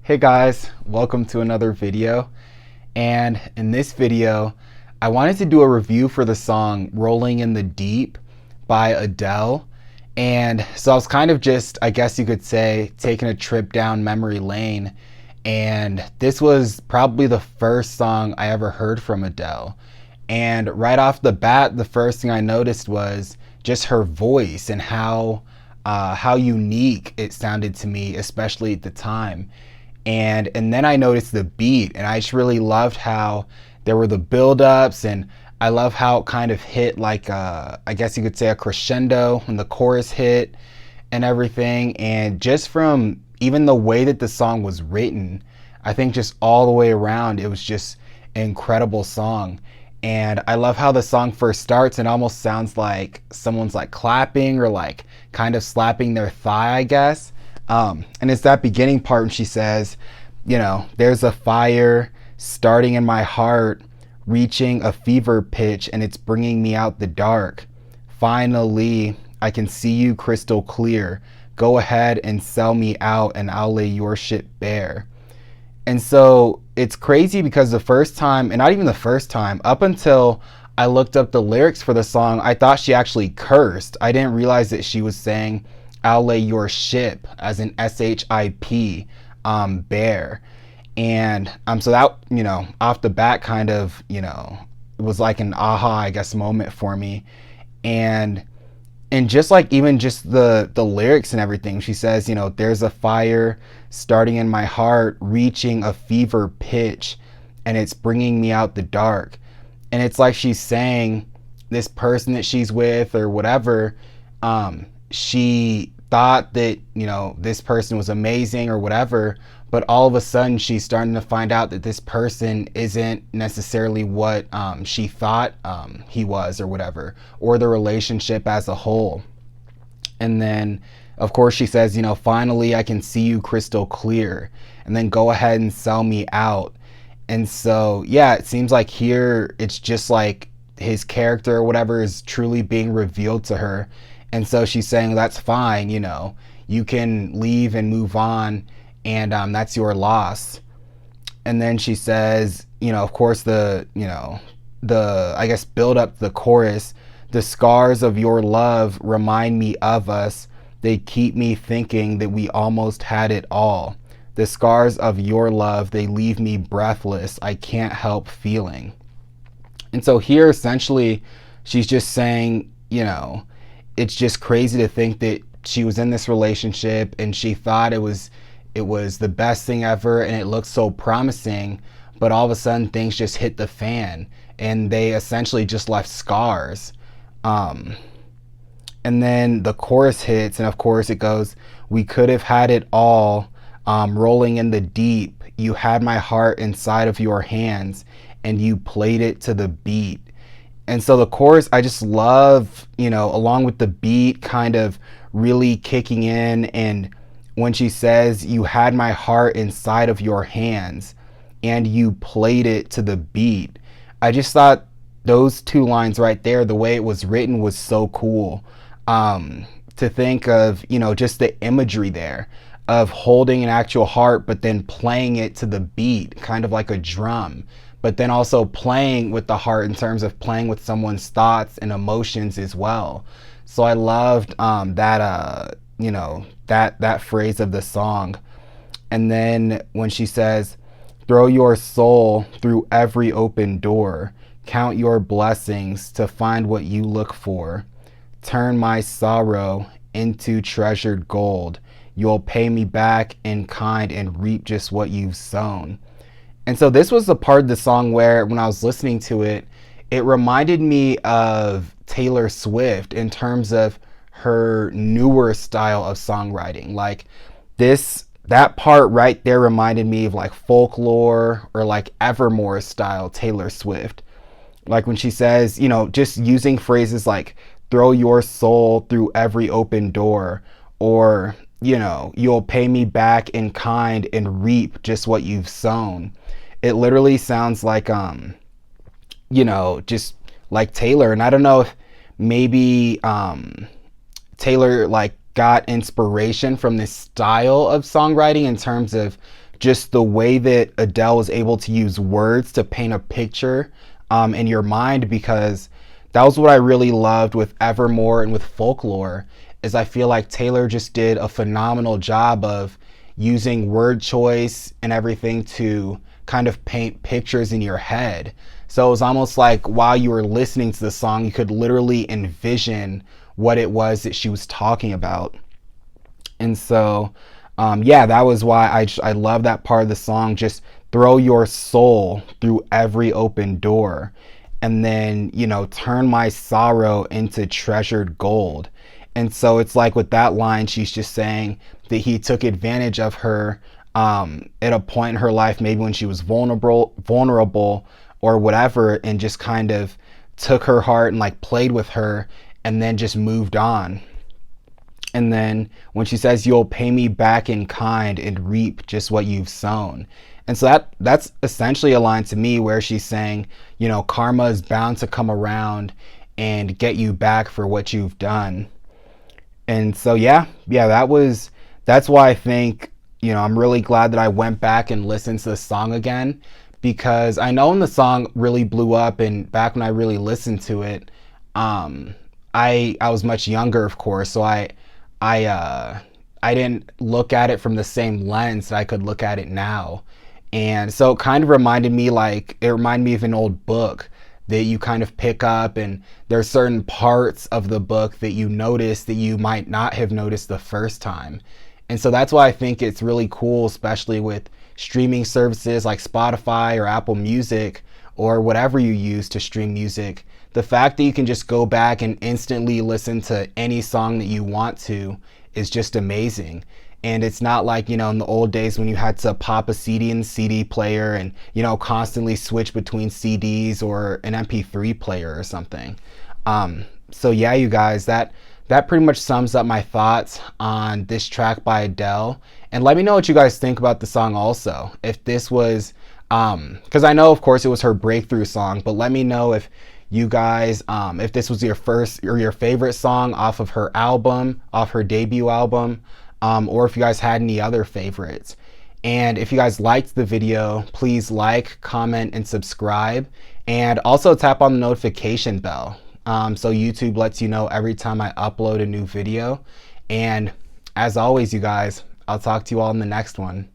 Hey guys, welcome to another video. And in this video, I wanted to do a review for the song Rolling in the Deep by Adele. And so I was kind of just, I guess you could say, taking a trip down memory lane. And this was probably the first song I ever heard from Adele. And right off the bat, the first thing I noticed was just her voice and how unique it sounded to me, especially at the time. And then I noticed the beat, and I just really loved how there were the build-ups, and I love how it kind of hit like I guess you could say a crescendo when the chorus hit and everything. And just from even the way that the song was written, I think just all the way around, it was just an incredible song. And I love how the song first starts and almost sounds like someone's like clapping or like kind of slapping their thigh, I guess. And it's that beginning part when she says, there's a fire starting in my heart, reaching a fever pitch, and it's bringing me out the dark. Finally, I can see you crystal clear. Go ahead and sell me out, and I'll lay your shit bare. And so it's crazy because the first time, and not even the first time, up until I looked up the lyrics for the song, I thought she actually cursed. I didn't realize that she was saying, I'll lay your ship, as in SHIP, bear. And so that, off the bat kind of, it was like an aha, I guess, moment for me. And just like even just the lyrics and everything, she says, there's a fire starting in my heart, reaching a fever pitch, and it's bringing me out the dark. And it's like she's saying this person that she's with or whatever, she thought that, this person was amazing or whatever, but all of a sudden she's starting to find out that this person isn't necessarily what she thought he was or whatever, or the relationship as a whole. And then, of course, she says, finally I can see you crystal clear, and then go ahead and sell me out. And so, yeah, it seems like here it's just like his character or whatever is truly being revealed to her. And so she's saying, that's fine, you can leave and move on, and that's your loss. And then she says, of course, the I guess build up the chorus, the scars of your love remind me of us. They keep me thinking that we almost had it all. The scars of your love, they leave me breathless. I can't help feeling. And so here, essentially, she's just saying, it's just crazy to think that she was in this relationship and she thought it was the best thing ever and it looked so promising, but all of a sudden things just hit the fan and they essentially just left scars. And then the chorus hits, and of course it goes, we could have had it all, rolling in the deep. You had my heart inside of your hands and you played it to the beat. And so the chorus, I just love, along with the beat kind of really kicking in. And when she says, you had my heart inside of your hands and you played it to the beat, I just thought those two lines right there, the way it was written was so cool. To think of, just the imagery there of holding an actual heart, but then playing it to the beat, kind of like a drum, but then also playing with the heart in terms of playing with someone's thoughts and emotions as well. So I loved that phrase of the song. And then when she says, throw your soul through every open door, count your blessings to find what you look for, turn my sorrow into treasured gold, you'll pay me back in kind and reap just what you've sown. And so this was the part of the song where when I was listening to it, it reminded me of Taylor Swift in terms of her newer style of songwriting. Like that part right there reminded me of like Folklore or like Evermore style Taylor Swift. Like when she says, just using phrases like throw your soul through every open door, or, you'll pay me back in kind and reap just what you've sown. It literally sounds like, just like Taylor. And I don't know if maybe Taylor like got inspiration from this style of songwriting in terms of just the way that Adele was able to use words to paint a picture in your mind, because that was what I really loved with Evermore and with Folklore, is I feel like Taylor just did a phenomenal job of using word choice and everything to kind of paint pictures in your head. So it was almost like while you were listening to the song, you could literally envision what it was that she was talking about. And so, yeah, that was why I love that part of the song. Just throw your soul through every open door, and then, turn my sorrow into treasured gold. And so it's like with that line, she's just saying that he took advantage of her at a point in her life, maybe when she was vulnerable or whatever, and just kind of took her heart and like played with her, and then just moved on. And then when she says, "You'll pay me back in kind and reap just what you've sown." And so that's essentially a line to me where she's saying, karma is bound to come around and get you back for what you've done. And so yeah, that's why I think, I'm really glad that I went back and listened to the song again, because I know when the song really blew up and back when I really listened to it, I was much younger, of course, so I didn't look at it from the same lens that I could look at it now. And so it kind of reminded me of an old book that you kind of pick up, and there are certain parts of the book that you notice that you might not have noticed the first time. And so that's why I think it's really cool, especially with streaming services like Spotify or Apple Music or whatever you use to stream music. The fact that you can just go back and instantly listen to any song that you want to is just amazing. And it's not like, in the old days when you had to pop a CD in the CD player and, constantly switch between CDs or an MP3 player or something. So yeah, you guys, that pretty much sums up my thoughts on this track by Adele. And let me know what you guys think about the song also. If this was, because I know, of course, it was her breakthrough song, but let me know if you guys, if this was your first or your favorite song off of her album, off her debut album, or if you guys had any other favorites. And if you guys liked the video, please like, comment, and subscribe. And also tap on the notification bell, so YouTube lets you know every time I upload a new video. And as always, you guys, I'll talk to you all in the next one.